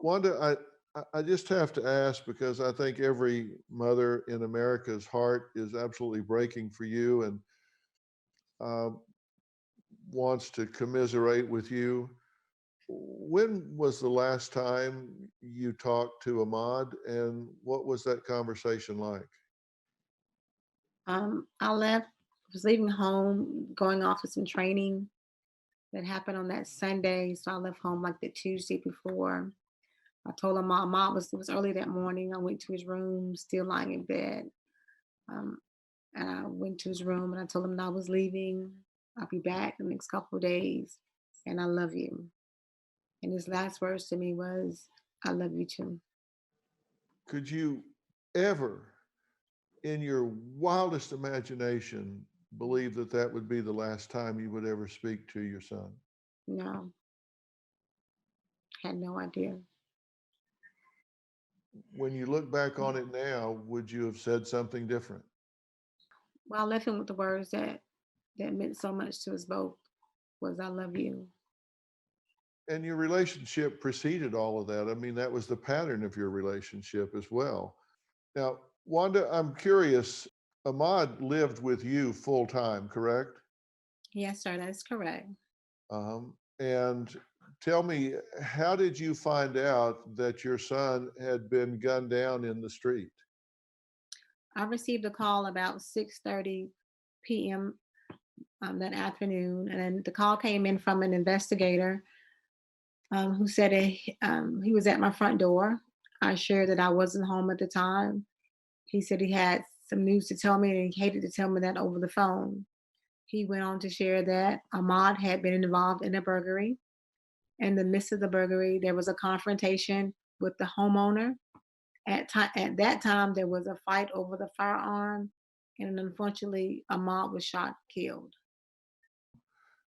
Wanda, I just have to ask because I think every mother in America's heart is absolutely breaking for you and uh, wants to commiserate with you. When was the last time you talked to Ahmaud, and what was that conversation like? Was leaving home, going off to some training that happened on that Sunday. So I left home like the Tuesday before. I told him my mom was it was early that morning. I went to his room, still lying in bed. Um, and I went to his room and I told him that I was leaving. I'll be back the next couple of days. And I love you. And his last words to me was, I love you too. Could you ever, in your wildest imagination, believe that that would be the last time you would ever speak to your son? No, had no idea. When you look back on it now, would you have said something different? Well, I left him with the words that meant so much to us both was I love you. And your relationship preceded all of that. I mean, that was the pattern of your relationship as well. Now, Wanda, I'm curious. Ahmad lived with you full time, correct? Yes, sir, that's correct. And tell me, how did you find out that your son had been gunned down in the street? I received a call about 6:30 p.m. That afternoon, and then the call came in from an investigator who said he was at my front door. I shared that I wasn't home at the time. He said he had some news to tell me, and he hated to tell me that over the phone. He went on to share that Ahmad had been involved in a burglary. In the midst of the burglary, there was a confrontation with the homeowner. At that time, there was a fight over the firearm, and unfortunately, Ahmad was shot, killed.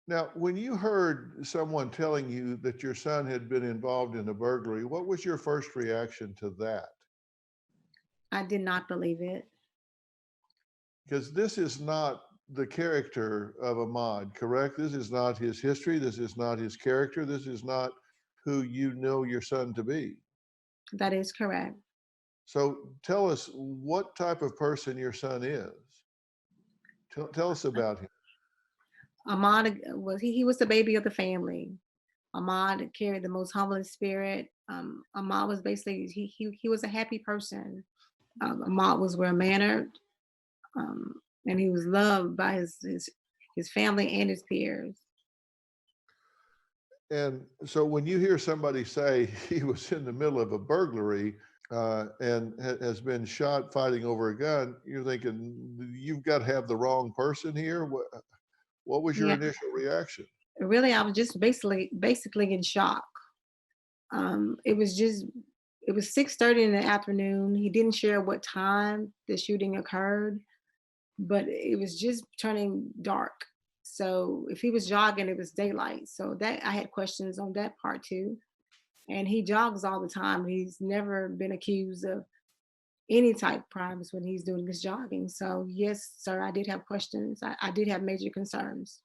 Now, when you heard someone telling you that your son had been involved in a burglary, what was your first reaction to that? I did not believe it. Because this is not the character of Ahmad, correct? This is not his history. This is not his character. This is not who you know your son to be. That is correct. So tell us what type of person your son is. Tell us about him. Ahmad he was the baby of the family. Ahmad carried the most humbling spirit. Ahmad was basically he was a happy person. Ahmad was well mannered, and he was loved by his family and his peers. And so when you hear somebody say he was in the middle of a burglary and has been shot fighting over a gun, you're thinking you've got to have the wrong person here. What was your Yeah, initial reaction? really, I was just basically in shock. It was 6:30 in the afternoon. He didn't share what time the shooting occurred, but it was just turning dark. So if he was jogging, it was daylight. So that I had questions on that part too. And he jogs all the time. He's never been accused of any type of crimes when he's doing his jogging. So yes, sir, I did have questions. I did have major concerns.